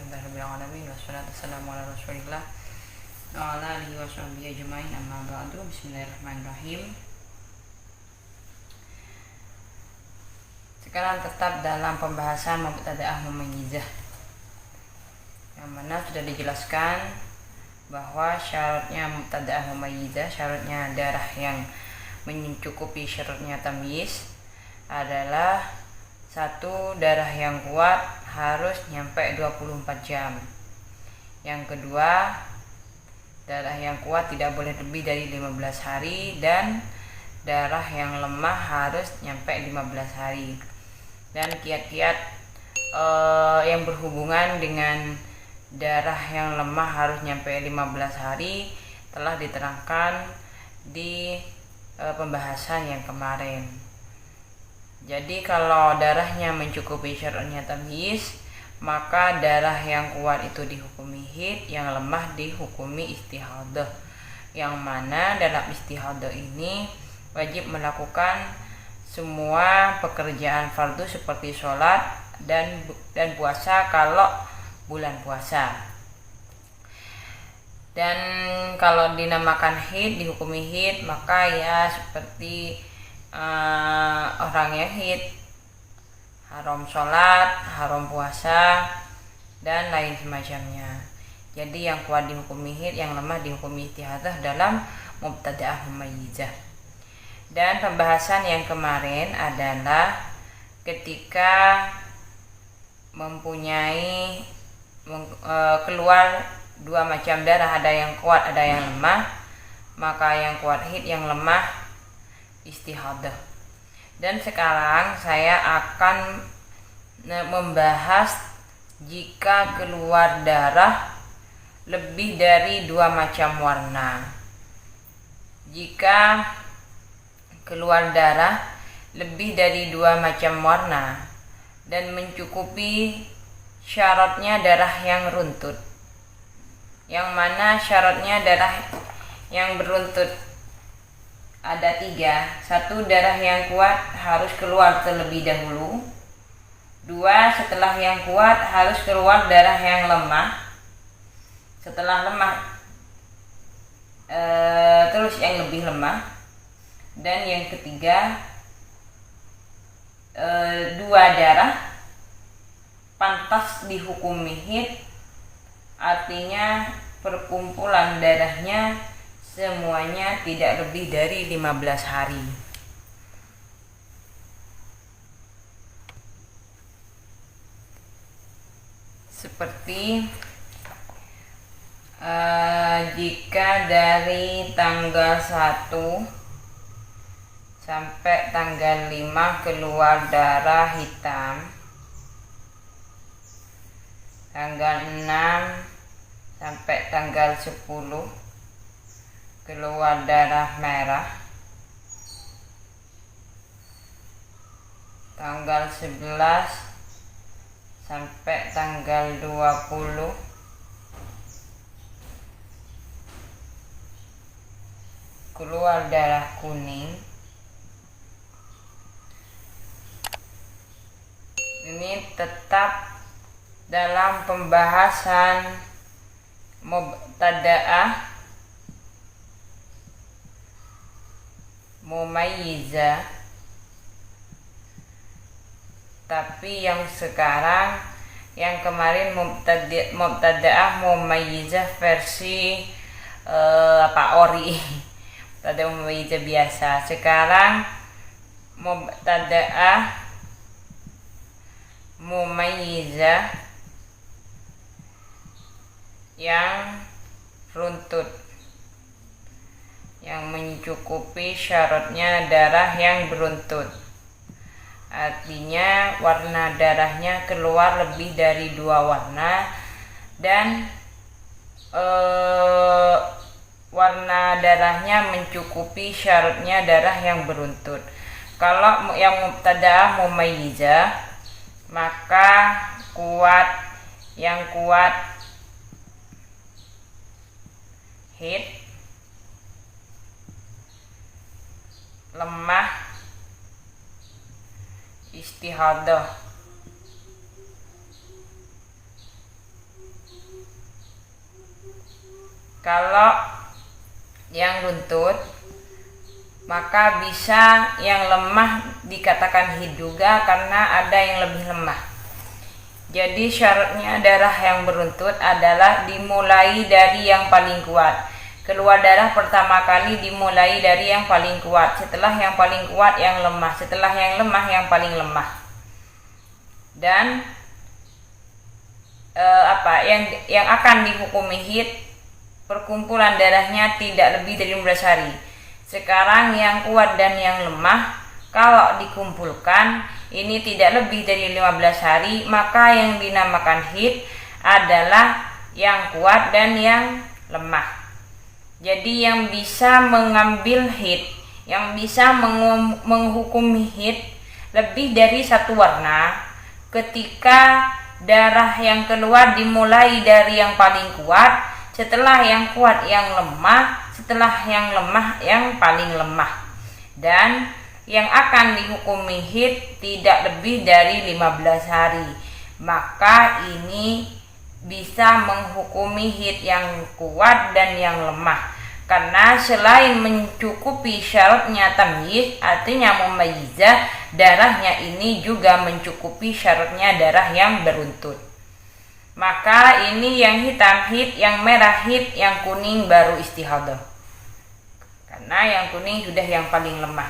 Alhamdulillahirabbil alamin wassalatu wassalamu ala Rasulillah wa ala alihi washabbihi ajmain amma ba'du. Bismillahirrahmanirrahim. Sekarang tetap dalam pembahasan mubtada'ah mumayyizah, yang mana sudah dijelaskan bahwa syaratnya mubtada'ah mumayyizah, syaratnya darah yang mencukupi syaratnya tamyiz adalah satu, darah yang kuat harus nyampe 24 jam. Yang kedua, darah yang kuat tidak boleh lebih dari 15 hari, dan darah yang lemah harus nyampe 15 hari. Dan kiat-kiat yang berhubungan dengan darah yang lemah harus nyampe 15 hari telah diterangkan di pembahasan yang kemarin. Jadi kalau darahnya mencukupi syaratnya tamyiz, maka darah yang kuat itu dihukumi haid, yang lemah dihukumi istihadah. Yang mana dalam istihadah ini wajib melakukan semua pekerjaan fardu seperti sholat dan puasa kalau bulan puasa. Dan kalau dinamakan haid, dihukumi haid, maka ya seperti orang yang haid, haram sholat, haram puasa, dan lain semacamnya. Jadi yang kuat dihukumi haid, yang lemah dihukumi istihadah dalam mubtada'ah mumayyizah. Dan pembahasan yang kemarin adalah ketika mempunyai keluar dua macam darah, ada yang kuat, ada yang lemah, maka yang kuat haid, yang lemah istihadah. Dan sekarang saya akan membahas jika keluar darah lebih dari dua macam warna. Jika keluar darah lebih dari dua macam warna dan mencukupi syaratnya darah yang runtut, yang mana syaratnya darah yang beruntut ada 3. 1. Darah yang kuat harus keluar terlebih dahulu. 2. Setelah yang kuat harus keluar darah yang lemah. Setelah lemah terus yang lebih lemah. Dan yang ketiga, 2 darah pantas dihukumi haid, artinya perkumpulan darahnya semuanya tidak lebih dari 15 hari. Seperti jika dari tanggal 1 sampai tanggal 5 keluar darah hitam, tanggal 6 sampai tanggal 10 keluar darah merah, tanggal 11 sampai tanggal 20 keluar darah kuning. Ini tetap dalam pembahasan mubtada'ah mumayyizah, tapi yang sekarang, yang kemarin mubtada'ah mumayyizah versi ori, mubtada'ah mumayyizah biasa. Sekarang mubtada'ah mumayyizah yang runtut, yang mencukupi syaratnya darah yang beruntut, artinya warna darahnya keluar lebih dari 2 warna, dan warna darahnya mencukupi syaratnya darah yang beruntut. Kalau yang mubtada'ah mumayyizah, maka yang kuat haid, lemah istihadah. Kalau yang runtut, maka bisa yang lemah dikatakan hid juga karena ada yang lebih lemah. Jadi syaratnya darah yang beruntut adalah dimulai dari yang paling kuat. Keluar darah pertama kali dimulai dari yang paling kuat, setelah yang paling kuat yang lemah, setelah yang lemah yang paling lemah. Dan yang akan dihukumi hid, perkumpulan darahnya tidak lebih dari 15 hari. Sekarang yang kuat dan yang lemah kalau dikumpulkan ini tidak lebih dari 15 hari, maka yang dinamakan hid adalah yang kuat dan yang lemah. Jadi yang bisa mengambil hid, yang bisa menghukumi hid lebih dari satu warna ketika darah yang keluar dimulai dari yang paling kuat, setelah yang kuat yang lemah, setelah yang lemah yang paling lemah. Dan yang akan dihukumi hid tidak lebih dari 15 hari. Maka ini bisa menghukumi hid yang kuat dan yang lemah, karena selain mencukupi syaratnya tamyiz, artinya mumayyizah, darahnya ini juga mencukupi syaratnya darah yang beruntut. Maka ini yang hitam hid, yang merah hid, yang kuning baru istihadah, karena yang kuning sudah yang paling lemah.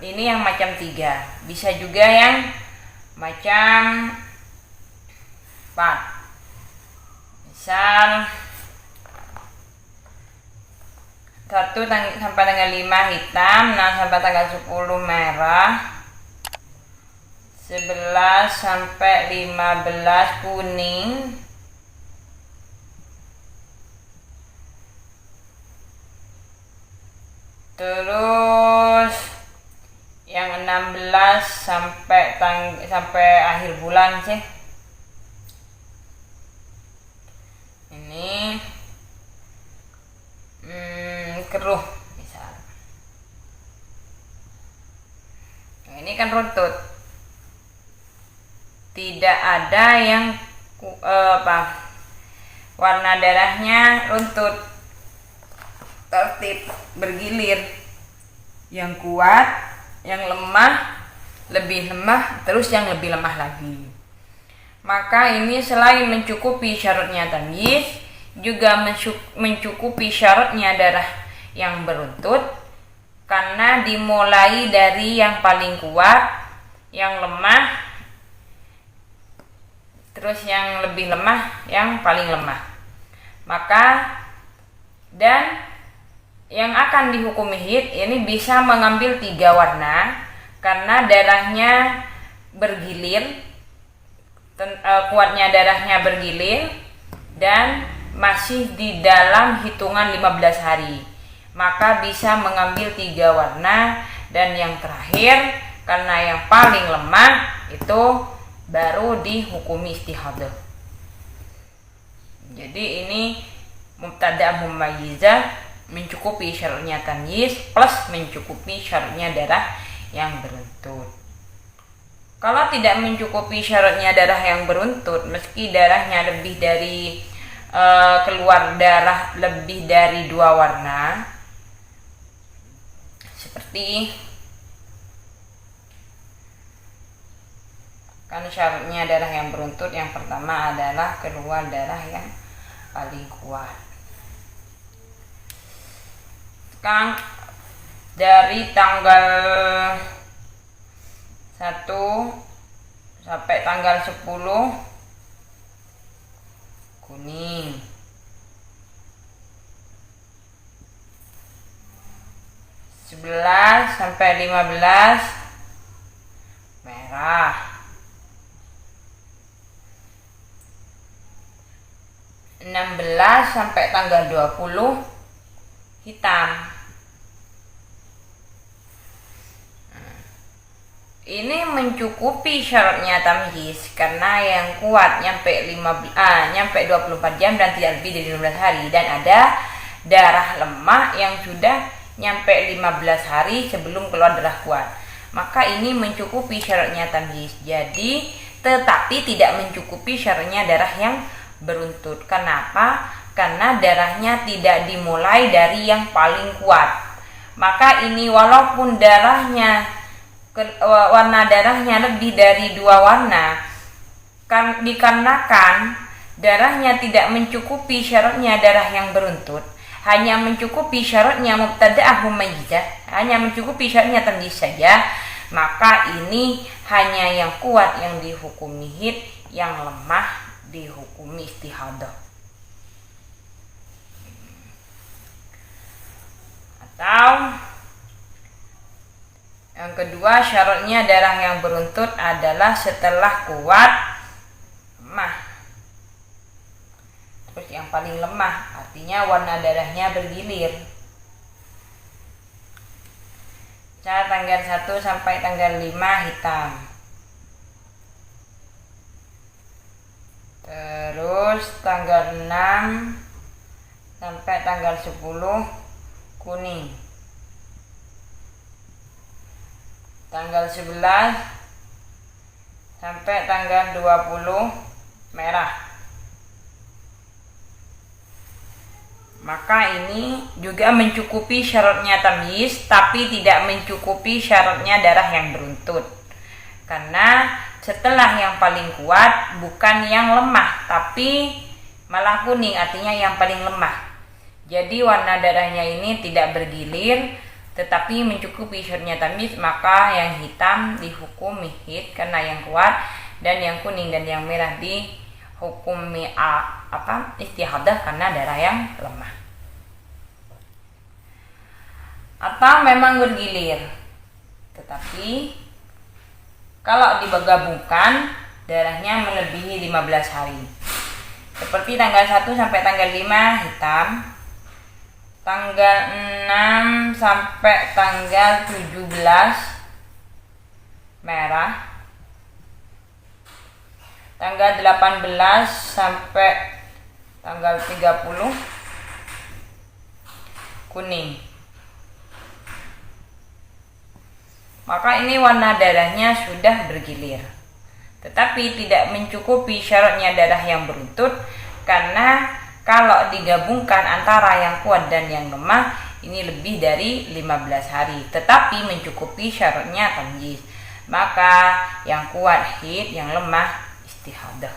Ini yang macam 3. Bisa juga yang macam 4. Misal 1 sampai tanggal 5 hitam, 6 sampai tanggal 10 merah, 11 sampai 15 kuning, terus yang 16 sampai akhir bulan sih. Ini keruh misal. Nah, ini kan runtut. Tidak ada yang warna darahnya runtut, tertib, bergilir. Yang kuat, yang lemah, lebih lemah, terus yang lebih lemah lagi. Maka ini selain mencukupi syaratnya tamyiz, juga mencukupi syaratnya darah yang beruntut, karena dimulai dari yang paling kuat, yang lemah, terus yang lebih lemah, yang paling lemah. Maka dan yang akan dihukumi hid ini bisa mengambil 3 warna karena darahnya bergilir, kuatnya darahnya bergilir dan masih di dalam hitungan 15 hari. Maka bisa mengambil 3 warna, dan yang terakhir karena yang paling lemah itu baru dihukumi istihadah. Jadi ini mubtada' mumayyizah, mencukupi syaratnya tamyiz plus mencukupi syaratnya darah yang beruntut. Kalau tidak mencukupi syaratnya darah yang beruntut, meski darahnya lebih dari keluar darah lebih dari 2 warna, seperti kan syaratnya darah yang beruntut yang pertama adalah keluar darah yang paling kuat. Sekarang dari tanggal 1 sampai tanggal 10 kuning, 11 sampai 15 merah, 16 sampai tanggal 20 hitam. Ini mencukupi syaratnya tamyiz karena yang kuat nyampe 24 jam dan tidak lebih dari 15 hari, dan ada darah lemah yang sudah nyampe 15 hari sebelum keluar darah kuat. Maka ini mencukupi syaratnya tamyiz. Jadi tetapi tidak mencukupi syaratnya darah yang beruntut. Kenapa? karena darahnya tidak dimulai dari yang paling kuat. Maka ini walaupun darahnya warna darahnya lebih dari 2 warna, dikarenakan darahnya tidak mencukupi syaratnya darah yang beruntut, hanya mencukupi syaratnya mubtada'ah mumayyizah, hanya mencukupi syaratnya tamyiz saja, maka ini hanya yang kuat yang dihukumi haid, yang lemah dihukumi istihadah. Atau yang kedua, syaratnya darah yang beruntut adalah setelah kuat lemah. Terus yang paling lemah artinya warna darahnya bergilir. Cara tanggal 1 sampai tanggal 5 hitam. Terus tanggal 6 sampai tanggal 10 kuning. Tanggal 11 sampai tanggal 20 merah. Maka ini juga mencukupi syaratnya tamyiz, tapi tidak mencukupi syaratnya darah yang beruntut. Karena setelah yang paling kuat bukan yang lemah, tapi malah kuning, artinya yang paling lemah. Jadi warna darahnya ini tidak bergilir, tetapi mencukupi syaratnya tamyiz, maka yang hitam dihukumi haid karena yang kuat, dan yang kuning dan yang merah dihukumi istihadah karena darah yang lemah. Atau memang bergilir, tetapi kalau digabungkan darahnya melebihi 15 hari. Seperti tanggal 1 sampai tanggal 5 hitam, tanggal 6 sampai tanggal 17 merah, tanggal 18 sampai tanggal 30 kuning. Maka ini warna darahnya sudah bergilir, tetapi tidak mencukupi syaratnya darah yang beruntut, karena kalau digabungkan antara yang kuat dan yang lemah ini lebih dari 15 hari, tetapi mencukupi syaratnya tamyiz. Maka yang kuat haid, yang lemah istihadah.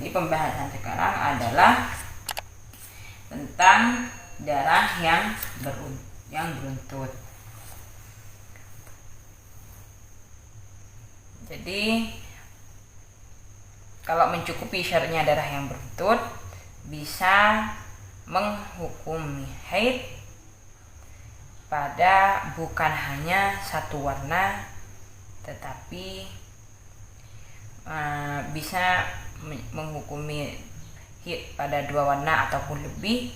Jadi pembahasan sekarang adalah tentang darah yang beruntut. Jadi kalau mencukupi syaratnya darah yang beruntut bisa menghukumi haid pada bukan hanya satu warna, tetapi bisa menghukumi haid pada 2 warna ataupun lebih,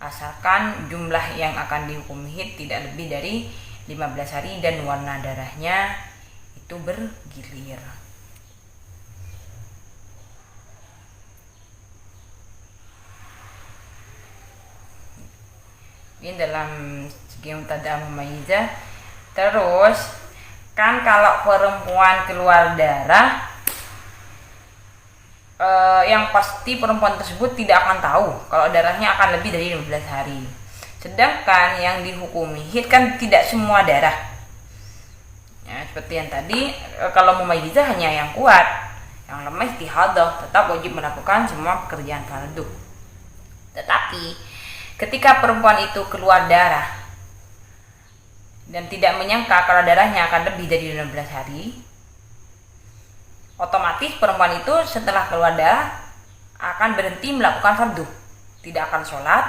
asalkan jumlah yang akan dihukumi haid tidak lebih dari 15 hari dan warna darahnya itu bergilir. Ini dalam segi mubtada'ah mumayyizah. Terus kan kalau perempuan keluar darah, yang pasti perempuan tersebut tidak akan tahu kalau darahnya akan lebih dari 15 hari. Sedangkan yang dihukumi haid kan tidak semua darah. Ya, seperti yang tadi, kalau mumayyizah hanya yang kuat, yang lemah istihadah, tetap wajib melakukan semua pekerjaan fardu. Tetapi ketika perempuan itu keluar darah dan tidak menyangka kalau darahnya akan lebih dari 15 hari, otomatis perempuan itu setelah keluar darah akan berhenti melakukan fardu, tidak akan sholat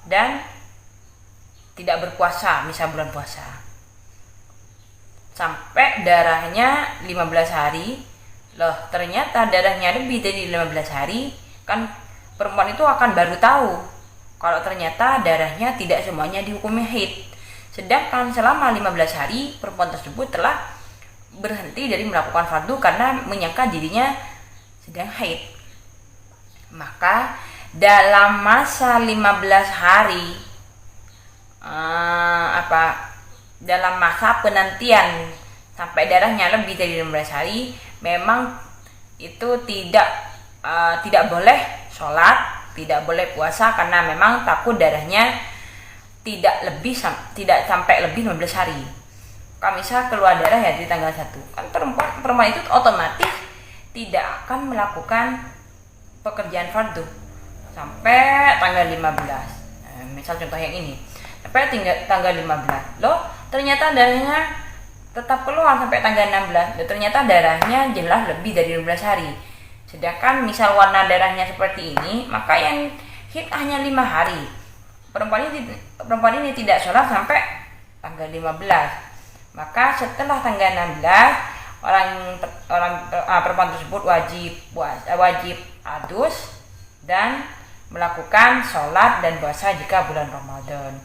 dan tidak berpuasa, misal bulan puasa, sampai darahnya 15 hari. Loh, ternyata darahnya lebih dari 15 hari, kan perempuan itu akan baru tahu kalau ternyata darahnya tidak semuanya dihukumi haid. Sedangkan selama 15 hari perempuan tersebut telah berhenti dari melakukan fardu karena menyangka dirinya sedang haid. Maka dalam masa 15 hari dalam masa penantian sampai darahnya lebih dari 15 hari, memang itu tidak tidak boleh sholat, tidak boleh puasa karena memang takut darahnya tidak sampai lebih 15 hari. Kalau misal keluar darah ya di tanggal 1, kan perempuan itu otomatis tidak akan melakukan pekerjaan fardu sampai tanggal 15. Misal contoh yang ini, sampai tanggal 15. Loh, ternyata darahnya tetap keluar sampai tanggal 16. Loh, ternyata darahnya jelas lebih dari 15 hari. Sedangkan misal warna darahnya seperti ini, maka yang haid hanya 5 hari. Perempuan ini tidak sholat sampai tanggal 15. Maka setelah tanggal 16, perempuan tersebut wajib adus dan melakukan sholat dan puasa jika bulan Ramadan.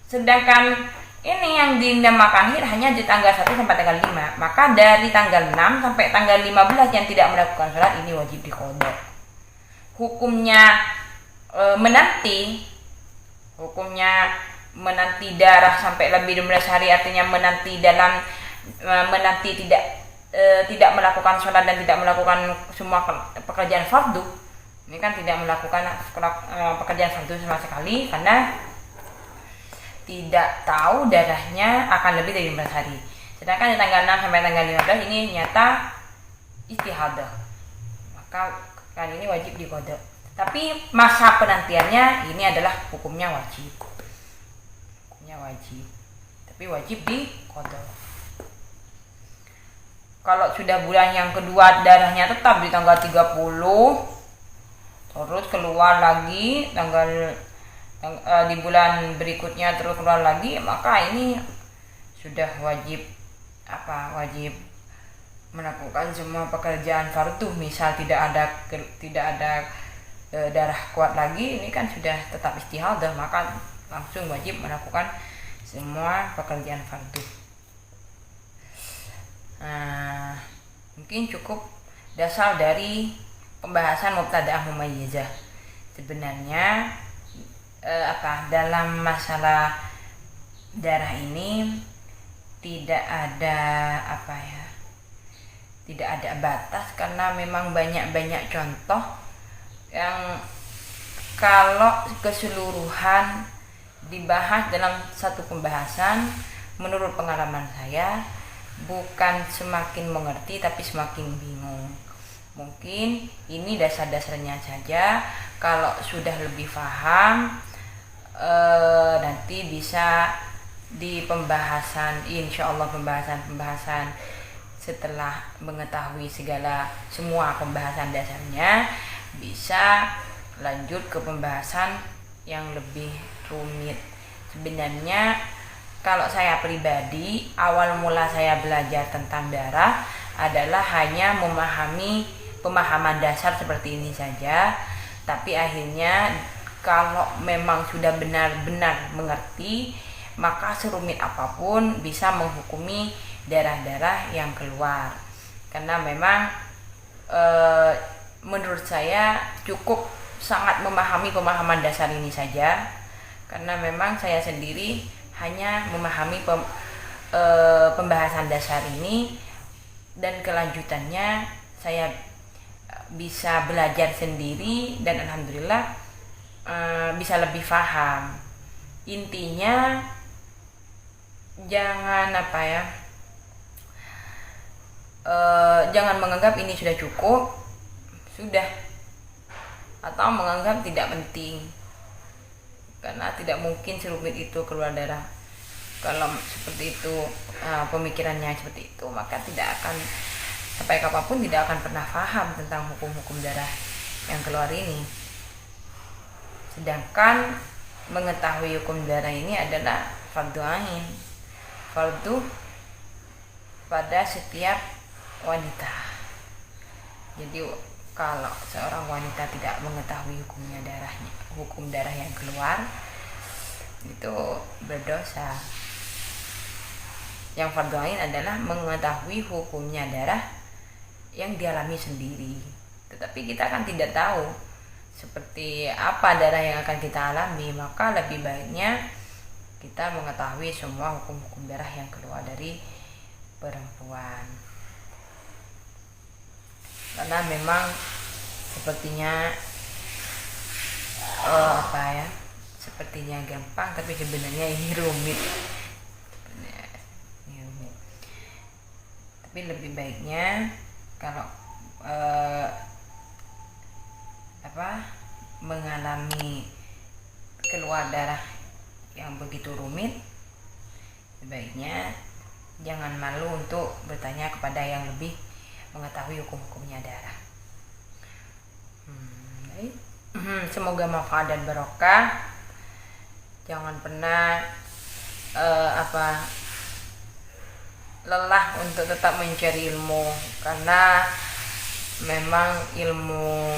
Sedangkan ini yang dinamakan haid hanya di tanggal 1 sampai tanggal 5. Maka dari tanggal 6 sampai tanggal 15 yang tidak melakukan sholat ini wajib diqadha. Hukumnya menanti darah sampai lebih 15 hari, artinya menanti tidak melakukan sholat dan tidak melakukan semua pekerjaan fardu. Ini kan tidak melakukan pekerjaan fardu sama sekali karena tidak tahu darahnya akan lebih dari 15 hari. Sedangkan di tanggal 6 sampai tanggal 15 ini nyata istihadah. Maka kan ini wajib diqadha. Tapi masa penantiannya ini adalah hukumnya wajib. Tapi wajib diqadha. Kalau sudah bulan yang kedua darahnya tetap di tanggal 30, terus keluar lagi di bulan berikutnya terus keluar lagi, maka ini sudah wajib melakukan semua pekerjaan fardu. Misal tidak ada darah kuat lagi, ini kan sudah tetap istihadah, maka langsung wajib melakukan semua pekerjaan fardu. Mungkin cukup dasar dari pembahasan mubtada'ah mumayyizah. Sebenarnya dalam masalah darah ini tidak ada batas karena memang banyak contoh yang kalau keseluruhan dibahas dalam satu pembahasan, menurut pengalaman saya bukan semakin mengerti tapi semakin bingung. Mungkin ini dasar-dasarnya saja. Kalau sudah lebih paham, nanti bisa di pembahasan, insya Allah pembahasan setelah mengetahui semua pembahasan dasarnya, bisa lanjut ke pembahasan yang lebih rumit. Sebenarnya kalau saya pribadi, awal mula saya belajar tentang darah adalah hanya memahami pemahaman dasar seperti ini saja. Tapi akhirnya kalau memang sudah benar-benar mengerti, maka serumit apapun bisa menghukumi darah-darah yang keluar. Karena memang menurut saya cukup sangat memahami pemahaman dasar ini saja. Karena memang saya sendiri hanya memahami pembahasan dasar ini, dan kelanjutannya saya bisa belajar sendiri dan alhamdulillah bisa lebih paham. Intinya jangan menganggap ini sudah cukup, atau menganggap tidak penting, karena tidak mungkin serumit itu keluar darah. Kalau seperti itu pemikirannya seperti itu, maka tidak akan sampai kapanpun tidak akan pernah paham tentang hukum-hukum darah yang keluar ini. Sedangkan mengetahui hukum darah ini adalah fardu ain, fardu pada setiap wanita. Jadi kalau seorang wanita tidak mengetahui hukum darah yang keluar, itu berdosa. Yang fardu ain adalah mengetahui hukumnya darah yang dialami sendiri. Tetapi kita kan tidak tahu seperti apa darah yang akan kita alami, maka lebih baiknya kita mengetahui semua hukum-hukum darah yang keluar dari perempuan. karena memang sepertinya sepertinya gampang, tapi sebenarnya ini rumit. Tapi lebih baiknya kalau mengalami keluar darah yang begitu rumit, sebaiknya jangan malu untuk bertanya kepada yang lebih mengetahui hukum-hukumnya darah. Baik. Semoga manfaat dan barokah. Jangan pernah lelah untuk tetap mencari ilmu, karena memang ilmu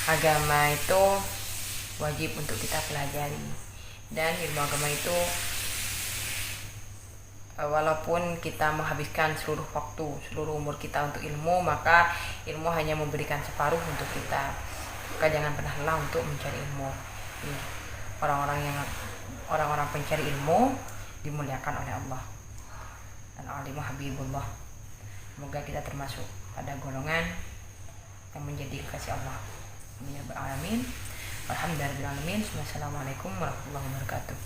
agama itu wajib untuk kita pelajari, dan ilmu agama itu walaupun kita menghabiskan seluruh waktu, seluruh umur kita untuk ilmu, maka ilmu hanya memberikan separuh untuk kita. Maka jangan pernah lelah untuk mencari ilmu. Orang-orang pencari ilmu dimuliakan oleh Allah, dan alimu habibullah. Semoga kita termasuk pada golongan yang menjadi kekasih Allah. Amin ya rabbal alamin. Alhamdulillahirabbil alamin. Wassalamualaikum warahmatullahi wabarakatuh.